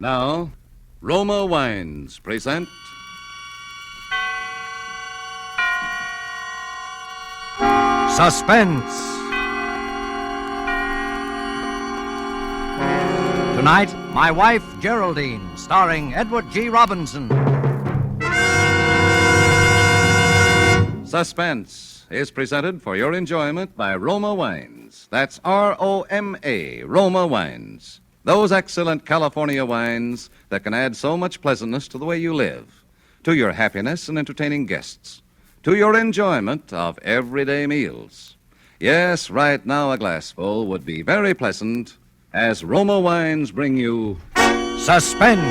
Now, Roma Wines present Suspense. Tonight, My Wife, Geraldine, starring Edward G. Robinson. Suspense is presented for your enjoyment by Roma Wines. That's R-O-M-A, Roma Wines. Those excellent California wines that can add so much pleasantness to the way you live, to your happiness in entertaining guests, to your enjoyment of everyday meals. Yes, right now a glassful would be very pleasant as Roma Wines bring you Suspense.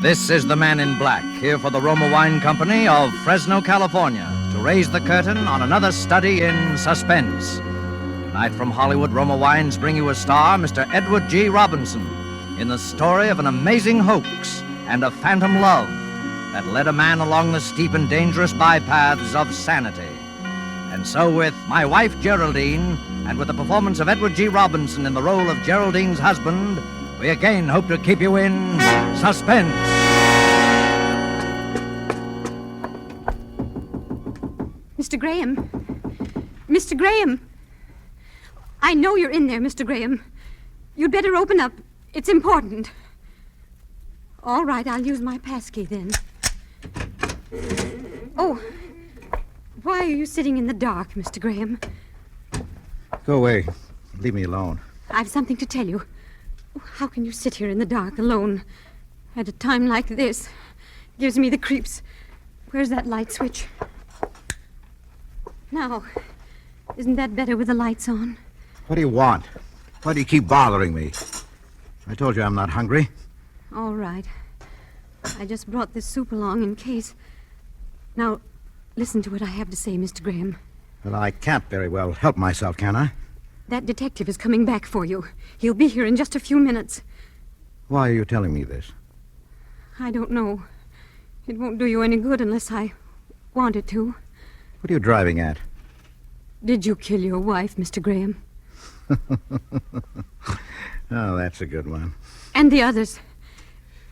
This is the Man in Black, here for the Roma Wine Company of Fresno, California, to raise the curtain on another study in suspense. Tonight from Hollywood, Roma Wines bring you a star, Mr. Edward G. Robinson, in the story of an amazing hoax and a phantom love that led a man along the steep and dangerous bypaths of sanity. And so with My Wife, Geraldine, and with the performance of Edward G. Robinson in the role of Geraldine's husband, we again hope to keep you in suspense. Mr. Graham. Mr. Graham. I know you're in there, Mr. Graham. You'd better open up. It's important. All right, I'll use my passkey then. Oh, why are you sitting in the dark, Mr. Graham? Go away. Leave me alone. I've something to tell you. How can you sit here in the dark alone at a time like this? Gives me the creeps. Where's that light switch? Now, isn't that better with the lights on? What do you want? Why do you keep bothering me? I told you I'm not hungry. All right. I just brought this soup along in case. Now, listen to what I have to say, Mr. Graham. Well, I can't very well help myself, can I? That detective is coming back for you. He'll be here in just a few minutes. Why are you telling me this? I don't know. It won't do you any good unless I want it to. What are you driving at? Did you kill your wife, Mr. Graham? Oh, that's a good one. And the others.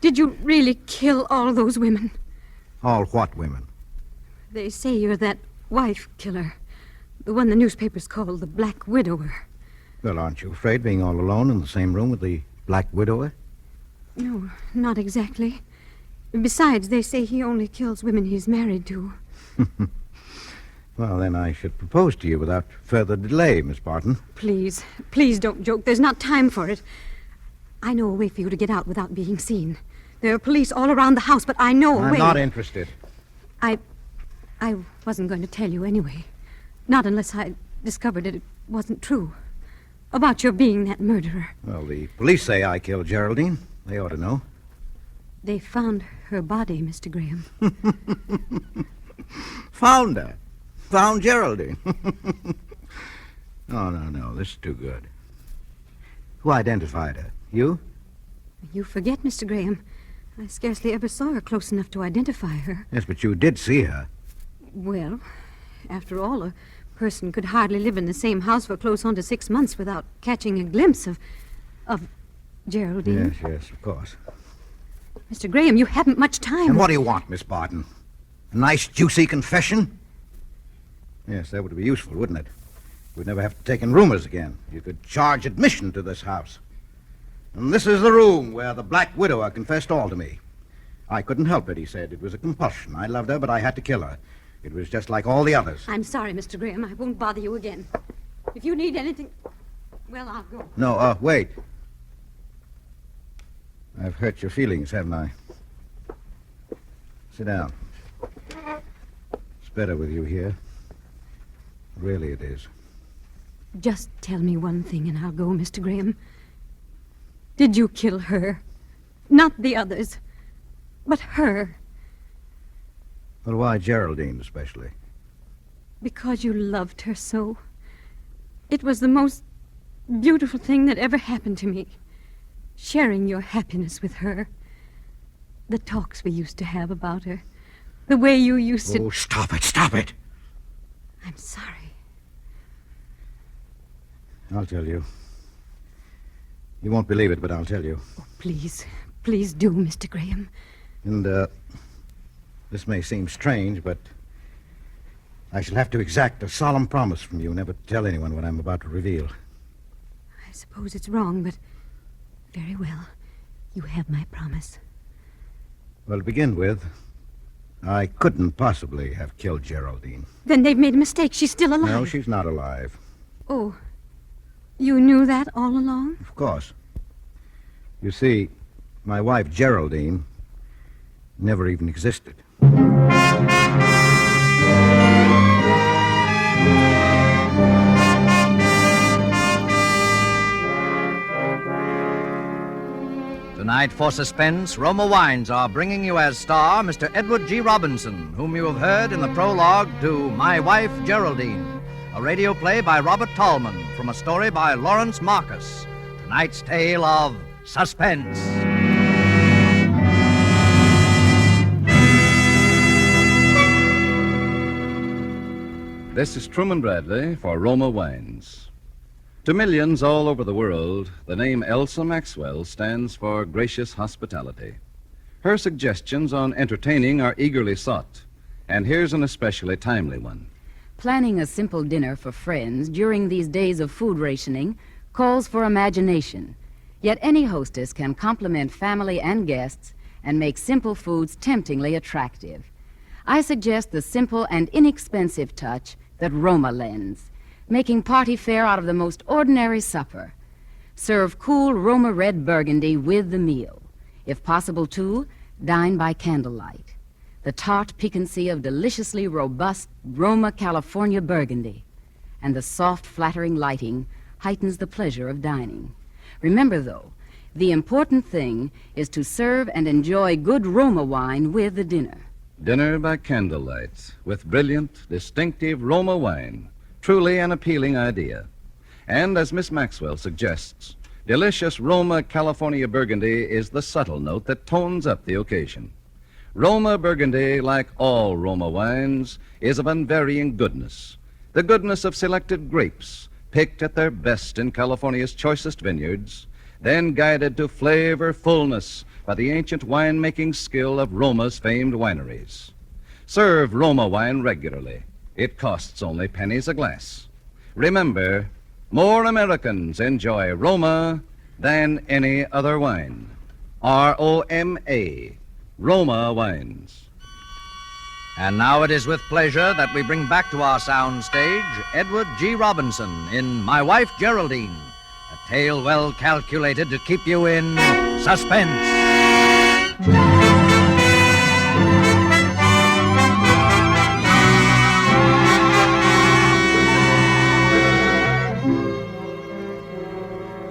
Did you really kill all those women? All what women? They say you're that wife killer. The one the newspapers call the Black Widower. Well, aren't you afraid being all alone in the same room with the Black Widower? No, not exactly. Besides, they say he only kills women he's married to. Well, then I should propose to you without further delay, Miss Barton. Please, please don't joke. There's not time for it. I know a way for you to get out without being seen. There are police all around the house, but I know a way. I'm not interested. I wasn't going to tell you anyway. Not unless I discovered it wasn't true. About your being that murderer. Well, the police say I killed Geraldine. They ought to know. They found her body, Mr. Graham. Found her. Found Geraldine. No. This is too good. Who identified her? You? You forget, Mr. Graham. I scarcely ever saw her close enough to identify her. Yes, but you did see her. Well, after all, a person could hardly live in the same house for close on to 6 months without catching a glimpse of Geraldine. Yes, of course. Mr. Graham, you haven't much time. And what do you want, Miss Barton? A nice, juicy confession? Yes, that would be useful, wouldn't it? We'd never have to take in roomers again. You could charge admission to this house. And this is the room where the Black Widower confessed all to me. I couldn't help it, he said. It was a compulsion. I loved her, but I had to kill her. It was just like all the others. I'm sorry, Mr. Graham. I won't bother you again. If you need anything, well, I'll go. No, wait. I've hurt your feelings, haven't I? Sit down. It's better with you here. Really, it is. Just tell me one thing and I'll go, Mr. Graham. Did you kill her? Not the others, but her. Well, why Geraldine, especially? Because you loved her so. It was the most beautiful thing that ever happened to me. Sharing your happiness with her. The talks we used to have about her. The way you used to... Oh, stop it. I'm sorry. I'll tell you. You won't believe it, but I'll tell you. Oh, please do, Mr. Graham. And, this may seem strange, but I shall have to exact a solemn promise from you never to tell anyone what I'm about to reveal. I suppose it's wrong, but very well. You have my promise. Well, to begin with, I couldn't possibly have killed Geraldine. Then they've made a mistake. She's still alive. No, she's not alive. Oh, you knew that all along? Of course. You see, my wife, Geraldine, never even existed. Tonight for Suspense, Roma Wines are bringing you as star Mr. Edward G. Robinson, whom you have heard in the prologue to My Wife, Geraldine, a radio play by Robert Tallman from a story by Lawrence Marcus. Tonight's tale of Suspense. This is Truman Bradley for Roma Wines. To millions all over the world, the name Elsa Maxwell stands for gracious hospitality. Her suggestions on entertaining are eagerly sought, and here's an especially timely one. Planning a simple dinner for friends during these days of food rationing calls for imagination. Yet any hostess can compliment family and guests and make simple foods temptingly attractive. I suggest the simple and inexpensive touch that Roma lends, making party fare out of the most ordinary supper. Serve cool Roma red Burgundy with the meal. If possible, too, dine by candlelight. The tart piquancy of deliciously robust Roma California Burgundy, and the soft, flattering lighting heightens the pleasure of dining. Remember, though, the important thing is to serve and enjoy good Roma wine with the dinner. Dinner by candlelight with brilliant, distinctive Roma wine. Truly an appealing idea. And as Miss Maxwell suggests, delicious Roma California Burgundy is the subtle note that tones up the occasion. Roma Burgundy, like all Roma wines, is of unvarying goodness. The goodness of selected grapes, picked at their best in California's choicest vineyards, then guided to flavor fullness by the ancient wine-making skill of Roma's famed wineries. Serve Roma wine regularly. It costs only pennies a glass. Remember, more Americans enjoy Roma than any other wine. R-O-M-A, Roma Wines. And now it is with pleasure that we bring back to our sound stage Edward G. Robinson in My Wife, Geraldine, a tale well calculated to keep you in suspense.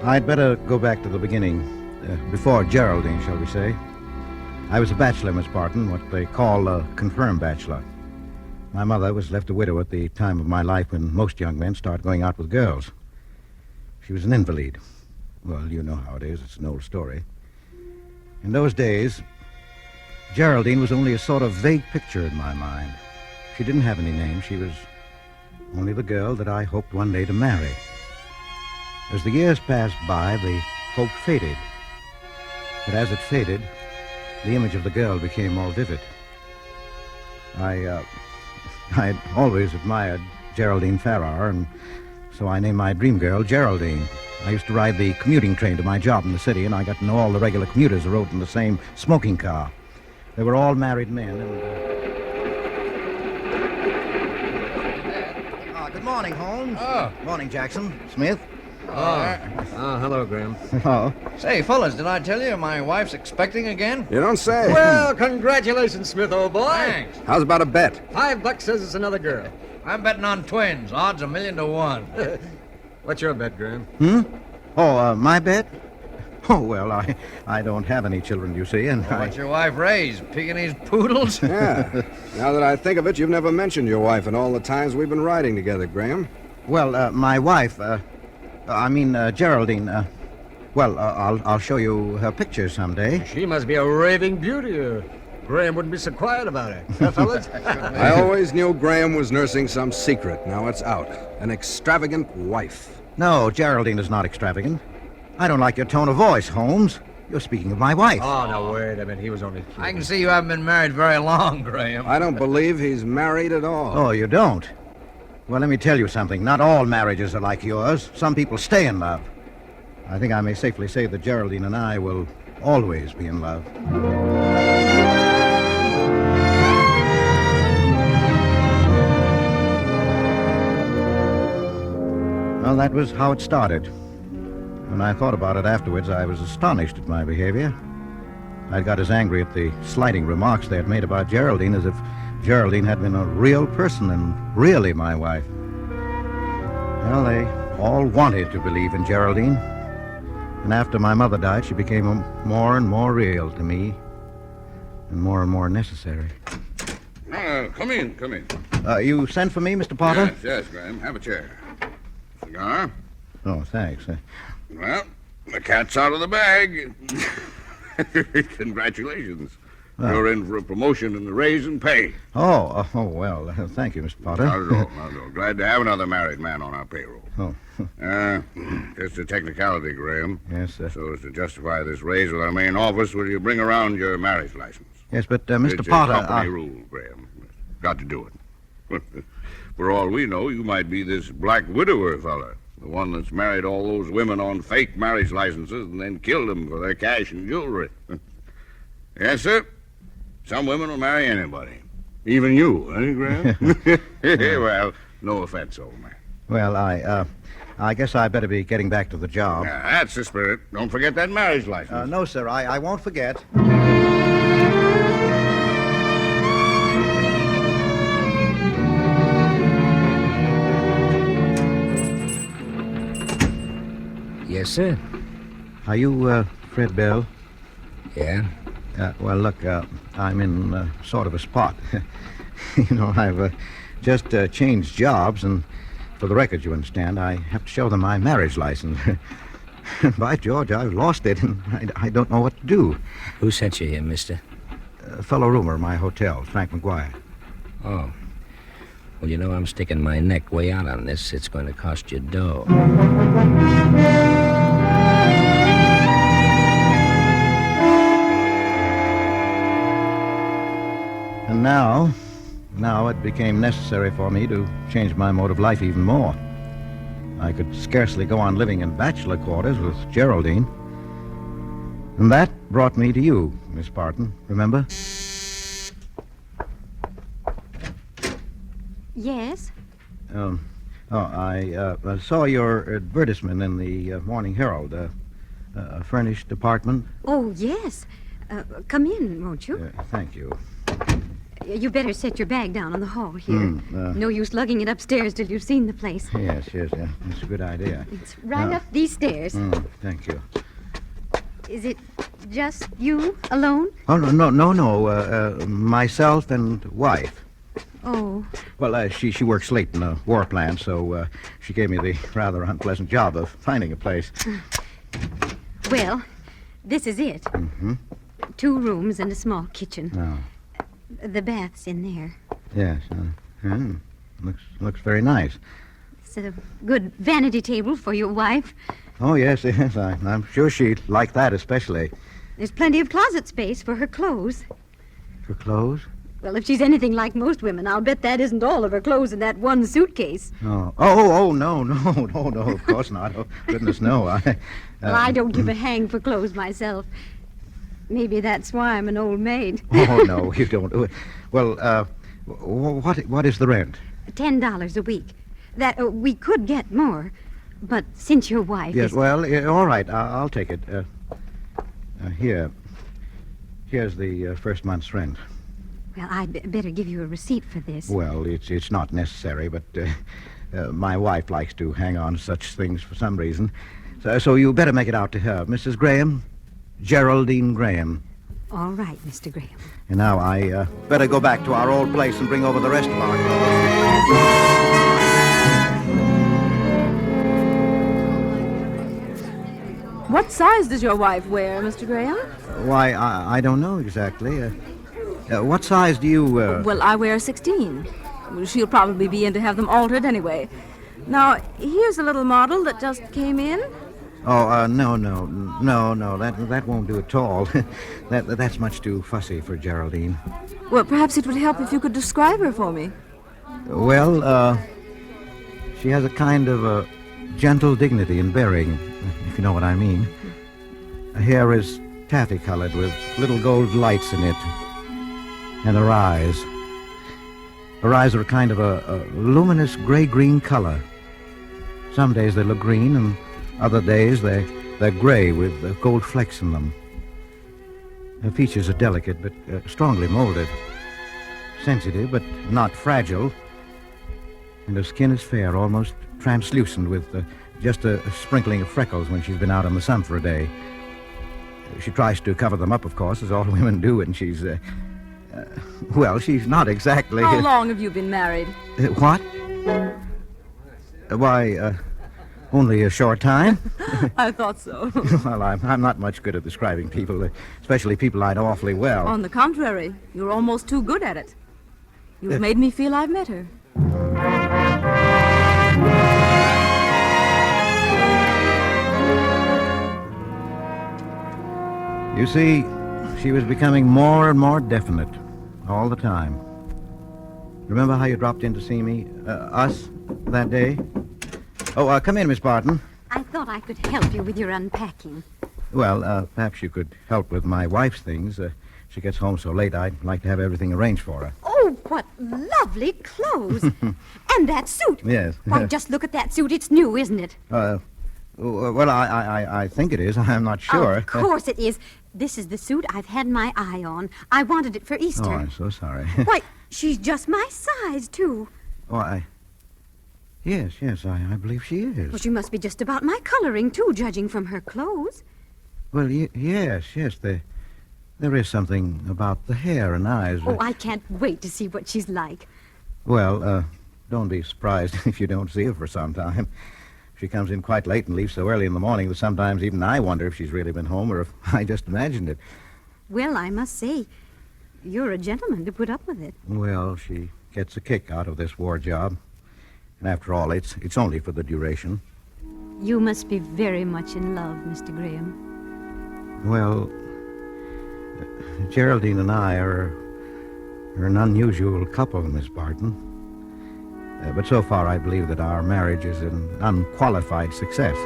I'd better go back to the beginning, before Geraldine, shall we say. I was a bachelor, Miss Barton, what they call a confirmed bachelor. My mother was left a widow at the time of my life when most young men start going out with girls. She was an invalid. Well, you know how it is. It's an old story. In those days, Geraldine was only a sort of vague picture in my mind. She didn't have any name. She was only the girl that I hoped one day to marry. As the years passed by, the hope faded. But as it faded, the image of the girl became more vivid. I'd always admired Geraldine Farrar, and so I named my dream girl Geraldine. I used to ride the commuting train to my job in the city, and I got to know all the regular commuters who rode in the same smoking car. They were all married men, and... Good morning, Holmes. Oh. Morning, Jackson. Smith. Hello, Graham. Oh. Say, fellas, did I tell you my wife's expecting again? You don't say. Well, congratulations, Smith, old boy. Thanks. How's about a bet? $5 says it's another girl. I'm betting on twins. Odds 1,000,000 to 1. What's your bet, Graham? Oh, my bet? Oh, well, I don't have any children, you see, and What's your wife raise? Pekingese poodles? Yeah. Now that I think of it, you've never mentioned your wife in all the times we've been riding together, Graham. Well, my wife, Geraldine, I'll show you her picture someday. She must be a raving beauty, or Graham wouldn't be so quiet about it. Huh, fellas? I always knew Graham was nursing some secret. Now it's out. An extravagant wife. No, Geraldine is not extravagant. I don't like your tone of voice, Holmes. You're speaking of my wife. Oh, no, wait a minute. He was only kidding. I can see you haven't been married very long, Graham. I don't believe he's married at all. Oh, you don't? Well, let me tell you something. Not all marriages are like yours. Some people stay in love. I think I may safely say that Geraldine and I will always be in love. Well, that was how it started. When I thought about it afterwards, I was astonished at my behavior. I got as angry at the slighting remarks they had made about Geraldine as if Geraldine had been a real person and really my wife. Well, they all wanted to believe in Geraldine. And after my mother died, she became more and more real to me and more necessary. Come in. You sent for me, Mr. Potter? Yes, Graham. Have a chair. Cigar? Oh, thanks. Well, the cat's out of the bag. Congratulations. You're in for a promotion and a raise in pay. Well, thank you, Mr. Potter. Not at all. Glad to have another married man on our payroll. Oh. Just a technicality, Graham. Yes, sir. So as to justify this raise with our main office, will you bring around your marriage license? Yes, but, Mr. It's Potter... a company rule, Graham. Got to do it. For all we know, you might be this black widower fella. The one that's married all those women on fake marriage licenses and then killed them for their cash and jewelry. Yes, sir. Some women will marry anybody. Even you, eh, Graham? Well, no offense, old man. Well, I guess I better be getting back to the job. Yeah, that's the spirit. Don't forget that marriage license. No, sir, I won't forget. Yes, sir. Are you, Fred Bell? Yeah? Well, look, I'm in sort of a spot. You know, I've just changed jobs, and for the record, you understand, I have to show them my marriage license. And by George, I've lost it, and I don't know what to do. Who sent you here, mister? A fellow roomer, my hotel, Frank McGuire. Oh. Well, you know, I'm sticking my neck way out on this. It's going to cost you dough. And now it became necessary for me to change my mode of life even more. I could scarcely go on living in bachelor quarters with Geraldine. And that brought me to you, Miss Barton, remember? Yes? I saw your advertisement in the Morning Herald. A furnished apartment. Oh, yes. Come in, won't you? Thank you. You better set your bag down on the hall here. No use lugging it upstairs till you've seen the place. Yes. That's a good idea. It's right up these stairs. Thank you. Is it just you alone? Oh, no. Myself and wife. Oh. Well, she works late in a war plant, so she gave me the rather unpleasant job of finding a place. Well, this is it. 2 rooms and a small kitchen. Oh. The bath's in there. Yes. Looks very nice. It's a good vanity table for your wife. Oh, yes. I'm sure she'd like that especially. There's plenty of closet space for her clothes. Her clothes? Well, if she's anything like most women, I'll bet that isn't all of her clothes in that one suitcase. No, of course not. Oh, goodness, no. Well, I don't give a hang for clothes myself. Maybe that's why I'm an old maid. Oh, no, you don't. Well, what is the rent? $10 a week. That we could get more, but since your wife Yes, is... well, all right, I'll take it. Here's the first month's rent. Well, I'd better give you a receipt for this. Well, it's not necessary, but my wife likes to hang on to such things for some reason. So you better make it out to her. Mrs. Graham, Geraldine Graham. All right, Mr. Graham. And now I better go back to our old place and bring over the rest of our clothes. What size does your wife wear, Mr. Graham? Why, I don't know exactly. What size do you... Well, I wear 16. She'll probably be in to have them altered anyway. Now, here's a little model that just came in. Oh, no. That won't do at all. That's much too fussy for Geraldine. Well, perhaps it would help if you could describe her for me. Well, she has a kind of a gentle dignity in bearing, if you know what I mean. Her hair is taffy-colored with little gold lights in it. And her eyes. Her eyes are a kind of a luminous gray-green color. Some days they look green, and other days they're gray with gold flecks in them. Her features are delicate, but strongly molded. Sensitive, but not fragile. And her skin is fair, almost translucent, with just a sprinkling of freckles when she's been out in the sun for a day. She tries to cover them up, of course, as all women do, and she's, well, she's not exactly... How long have you been married? What? Why, only a short time. I thought so. Well, I'm not much good at describing people, especially people I know awfully well. On the contrary, you're almost too good at it. You've made me feel I've met her. You see, she was becoming more and more definite all the time. Remember how you dropped in to see me, us, that day? Oh, come in, Miss Barton. I thought I could help you with your unpacking. Well, perhaps you could help with my wife's things. She gets home so late, I'd like to have everything arranged for her. Oh, what lovely clothes. And that suit. Yes. Why, just look at that suit. It's new, isn't it? Well, I think it is. I'm not sure. Of course it is. This is the suit I've had my eye on. I wanted it for Easter. Oh, I'm so sorry. Why, she's just my size, too. Why, yes, I believe she is. Well, she must be just about my coloring, too, judging from her clothes. Well, yes, there is something about the hair and eyes. Oh, I can't wait to see what she's like. Well, don't be surprised if you don't see her for some time. She comes in quite late and leaves so early in the morning that sometimes even I wonder if she's really been home or if I just imagined it. Well, I must say, you're a gentleman to put up with it. Well, she gets a kick out of this war job. And after all, it's only for the duration. You must be very much in love, Mr. Graham. Well, Geraldine and I are an unusual couple, Miss Barton. But so far, I believe that our marriage is an unqualified success.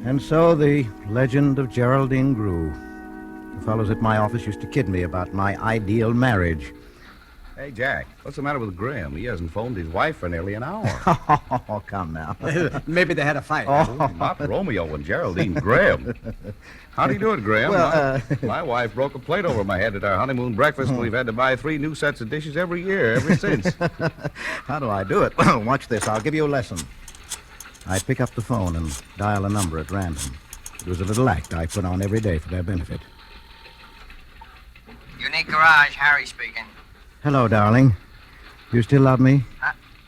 And so the legend of Geraldine grew. The fellows at my office used to kid me about my ideal marriage. Hey, Jack, what's the matter with Graham? He hasn't phoned his wife for nearly an hour. Oh, come now. Maybe they had a fight. Not Romeo and Geraldine, Graham. How do you do it, Graham? Well, my wife broke a plate over my head at our honeymoon breakfast, and we've had to buy 3 new sets of dishes every year, ever since. How do I do it? Well, watch this. I'll give you a lesson. I pick up the phone and dial a number at random. It was a little act I put on every day for their benefit. Unique Garage, Harry speaking. Hello, darling. You still love me?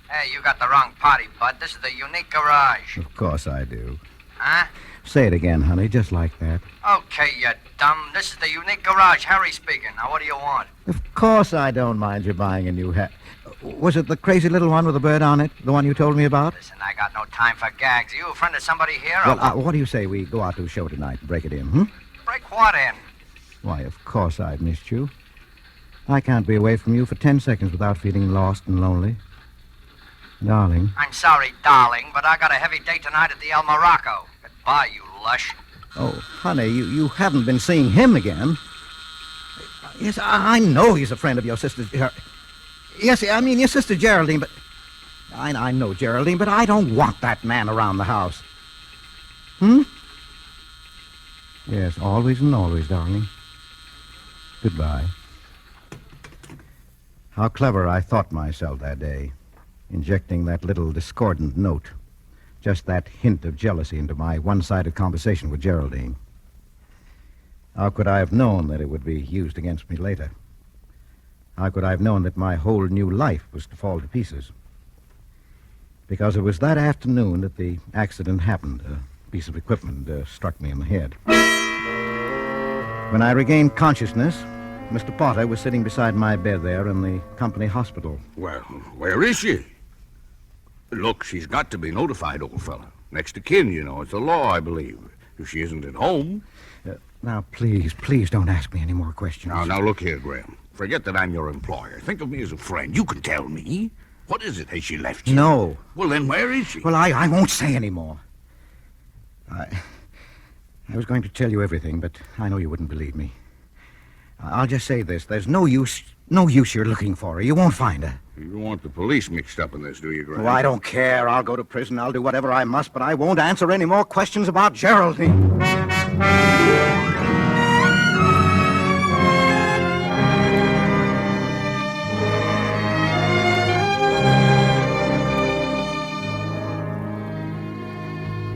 Hey, you got the wrong party, bud. This is the Unique Garage. Of course I do. Huh? Say it again, honey, just like that. Okay, you dumb. This is the Unique Garage, Harry speaking. Now, what do you want? Of course I don't mind you buying a new hat. Was it the crazy little one with the bird on it? The one you told me about? Listen, I got no time for gags. Are you a friend of somebody here? Well, what do you say we go out to a show tonight and break it in, hmm? Break what in? Why, of course I've missed you. I can't be away from you for 10 seconds without feeling lost and lonely. Darling. I'm sorry, darling, but I got a heavy date tonight at the El Morocco. Goodbye, you lush. Oh, honey, you haven't been seeing him again. Yes, I know he's a friend of your sister. Yes, I mean your sister Geraldine, but... I know Geraldine, but I don't want that man around the house. Hmm? Yes, always and always, darling. Goodbye. How clever I thought myself that day, injecting that little discordant note, just that hint of jealousy into my one-sided conversation with Geraldine. How could I have known that it would be used against me later? How could I have known that my whole new life was to fall to pieces? Because it was that afternoon that the accident happened. A piece of equipment struck me in the head. When I regained consciousness, Mr. Potter was sitting beside my bed there in the company hospital. Well, where is she? Look, she's got to be notified, old fella. Next to kin, you know. It's the law, I believe. If she isn't at home... Now, please don't ask me any more questions. Now, look here, Graham. Forget that I'm your employer. Think of me as a friend. You can tell me. What is it? Has she left you? No. Well, then where is she? Well, I won't say any more. I was going to tell you everything, but I know you wouldn't believe me. I'll just say this. There's no use you're looking for her. You won't find her. You don't want the police mixed up in this, do you, Graham? Oh, I don't care. I'll go to prison. I'll do whatever I must, but I won't answer any more questions about Geraldine.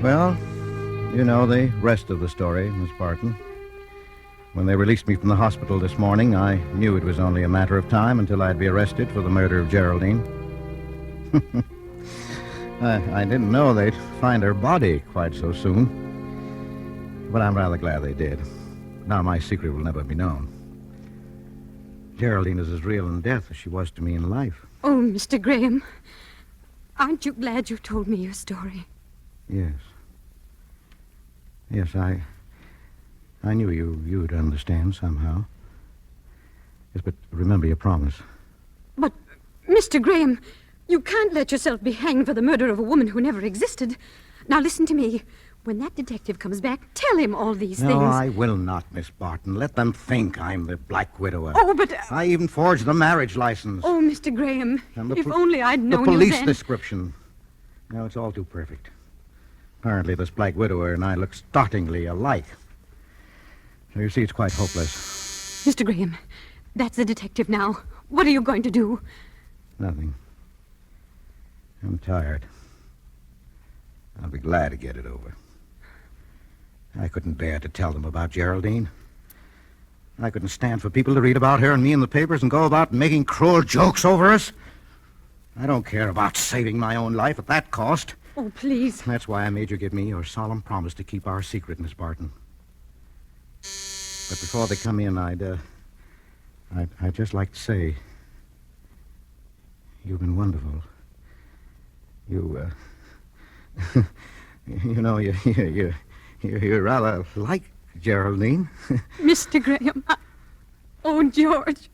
Well, you know the rest of the story, Miss Barton. When they released me from the hospital this morning, I knew it was only a matter of time until I'd be arrested for the murder of Geraldine. I didn't know they'd find her body quite so soon. But I'm rather glad they did. Now my secret will never be known. Geraldine is as real in death as she was to me in life. Oh, Mr. Graham, aren't you glad you told me your story? Yes. Yes, I knew you'd understand somehow. Yes, but remember your promise. But, Mr. Graham, you can't let yourself be hanged for the murder of a woman who never existed. Now listen to me. When that detective comes back, tell him all these things. No, I will not, Miss Barton. Let them think I'm the Black Widower. Oh, but... I even forged the marriage license. Oh, Mr. Graham, And if only I'd known the police you then. description. No, it's all too perfect. Apparently, this Black Widower and I look startlingly alike. So you see, it's quite hopeless. Mr. Graham, that's the detective now. What are you going to do? Nothing. I'm tired. I'll be glad to get it over. I couldn't bear to tell them about Geraldine. I couldn't stand for people to read about her and me in the papers and go about making cruel jokes over us. I don't care about saving my own life at that cost. Oh, please. That's why I made you give me your solemn promise to keep our secret, Miss Barton. But before they come in, I'd just like to say, you've been wonderful. You, you know, you're rather like Geraldine. Mr. Graham, oh, George,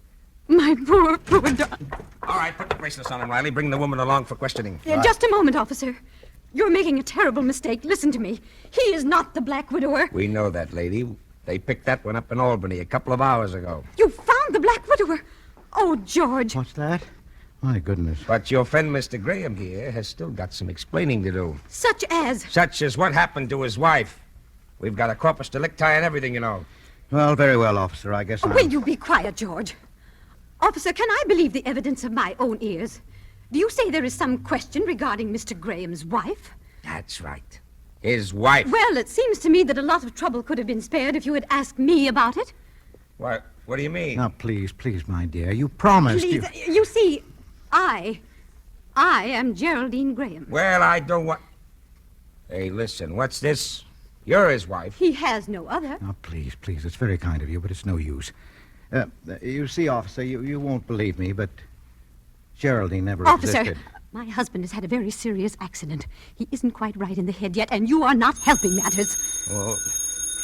my poor darling. All right, put the bracelets on him, Riley. Bring the woman along for questioning. Just a moment, officer. You're making a terrible mistake. Listen to me. He is not the Black Widower. We know that, lady. They picked that one up in Albany a couple of hours ago. You found the Black Widower. Oh, George. What's that? My goodness. But your friend, Mr. Graham here, has still got some explaining to do. Such as? Such as what happened to his wife. We've got a corpus delicti and everything, you know. Well, very well, officer. I guess Will you be quiet, George? Officer, can I believe the evidence of my own ears? Do you say there is some question regarding Mr. Graham's wife? That's right. His wife. Well, it seems to me that a lot of trouble could have been spared if you had asked me about it. What do you mean? Now, please, my dear. You promised. Please, you see, I am Geraldine Graham. Well, I don't want... Hey, listen, what's this? You're his wife. He has no other. Now, please, it's very kind of you, but it's no use. You see, officer, you won't believe me, but Geraldine never Officer, existed. my husband has had a very serious accident. He isn't quite right in the head yet, and you are not helping matters. Oh,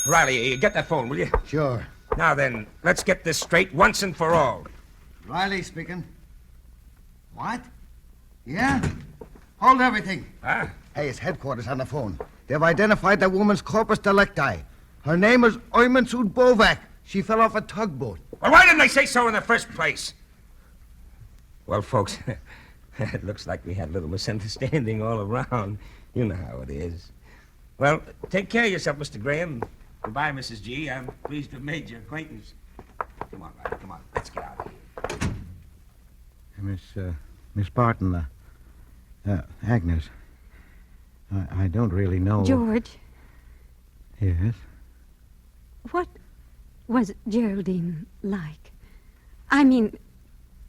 Riley, get that phone, will you? Sure. Now then, let's get this straight once and for all. Riley speaking. What? Yeah? Hold everything. Huh? Hey, it's headquarters on the phone. They've identified the woman's corpus delicti. Her name is Oymansud Bovak. She fell off a tugboat. Well, why didn't they say so in the first place? Well, folks, it looks like we had a little misunderstanding all around. You know how it is. Well, take care of yourself, Mr. Graham. Goodbye, Mrs. G. I'm pleased to have made your acquaintance. Come on, Riley, come on. Let's get out of here. Miss Barton, Agnes, I don't really know... George, Yes? what was Geraldine like? I mean,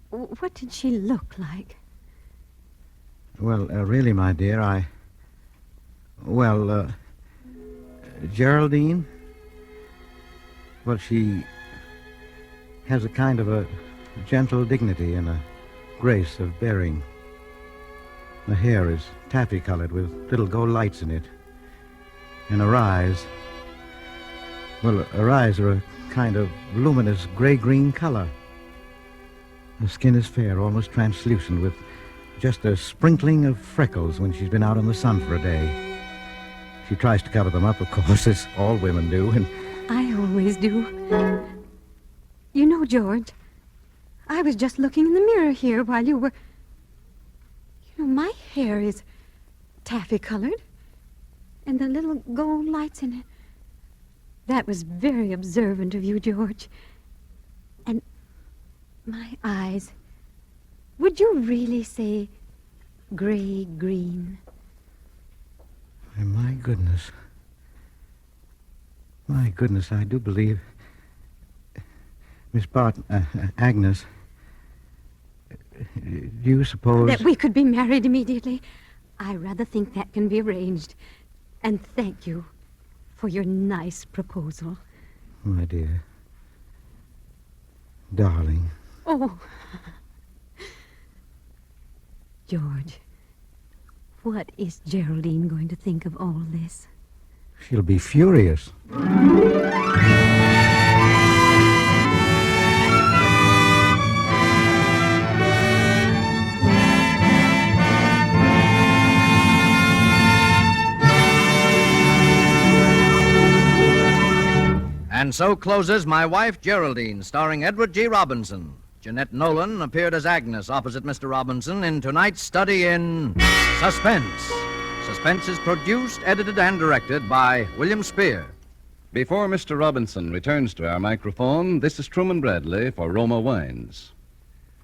what did she look like? Well, really, my dear, Geraldine? Well, she has a kind of a gentle dignity and a grace of bearing. Her hair is taffy-colored with little gold lights in it. And her eyes... Well, her eyes are a kind of luminous gray-green color. Her skin is fair, almost translucent, with just a sprinkling of freckles when she's been out in the sun for a day. She tries to cover them up, of course, as all women do, and... I always do. You know, George, I was just looking in the mirror here while you were... You know, my hair is taffy-colored, and the little gold lights in it. That was very observant of you, George. And my eyes... Would you really say gray-green? My goodness. My goodness, I do believe... Miss Agnes, do you suppose... That we could be married immediately? I rather think that can be arranged. And thank you for your nice proposal. My dear. Darling. Oh. George, what is Geraldine going to think of all this? She'll be furious. And so closes My Wife, Geraldine, starring Edward G. Robinson. Jeanette Nolan appeared as Agnes opposite Mr. Robinson in tonight's study in Suspense. Suspense is produced, edited, and directed by William Spear. Before Mr. Robinson returns to our microphone, this is Truman Bradley for Roma Wines.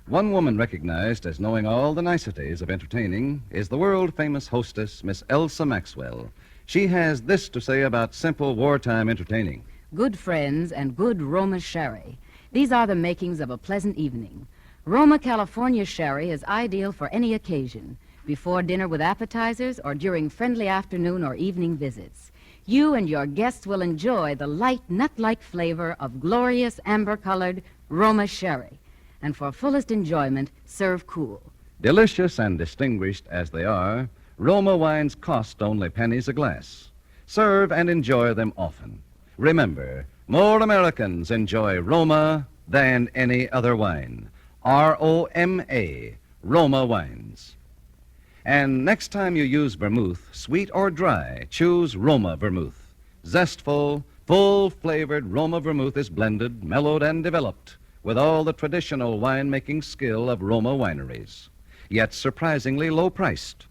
One woman recognized as knowing all the niceties of entertaining is the world-famous hostess, Miss Elsa Maxwell. She has this to say about simple wartime entertaining. Good friends and good Roma sherry. These are the makings of a pleasant evening. Roma California sherry is ideal for any occasion, before dinner with appetizers or during friendly afternoon or evening visits. You and your guests will enjoy the light, nut-like flavor of glorious amber-colored Roma sherry. And for fullest enjoyment, serve cool. Delicious and distinguished as they are, Roma wines cost only pennies a glass. Serve and enjoy them often. Remember, more Americans enjoy Roma than any other wine. R-O-M-A, Roma Wines. And next time you use vermouth, sweet or dry, choose Roma vermouth. Zestful, full-flavored Roma vermouth is blended, mellowed, and developed with all the traditional wine-making skill of Roma wineries, yet surprisingly low-priced.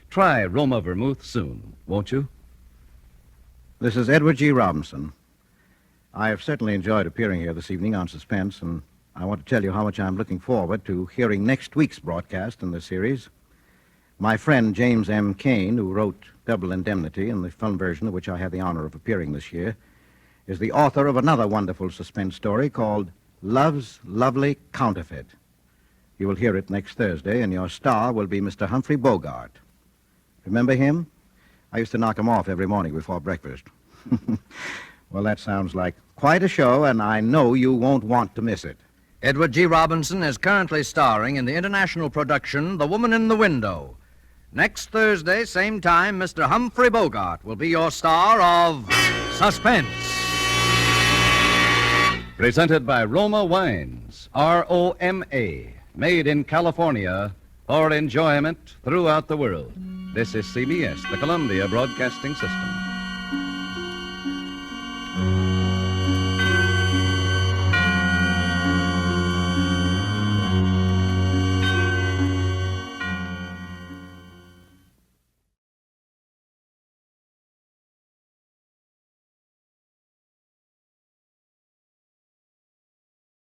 Try Roma vermouth soon, won't you? This is Edward G. Robinson. I have certainly enjoyed appearing here this evening on Suspense, and I want to tell you how much I'm looking forward to hearing next week's broadcast in this series. My friend James M. Cain, who wrote Double Indemnity, in the film version of which I had the honor of appearing this year, is the author of another wonderful suspense story called Love's Lovely Counterfeit. You will hear it next Thursday, and your star will be Mr. Humphrey Bogart. Remember him? I used to knock him off every morning before breakfast. Well, that sounds like quite a show, and I know you won't want to miss it. Edward G. Robinson is currently starring in the international production The Woman in the Window. Next Thursday, same time, Mr. Humphrey Bogart will be your star of Suspense. Presented by Roma Wines, R-O-M-A, made in California for enjoyment throughout the world. This is CBS, the Columbia Broadcasting System.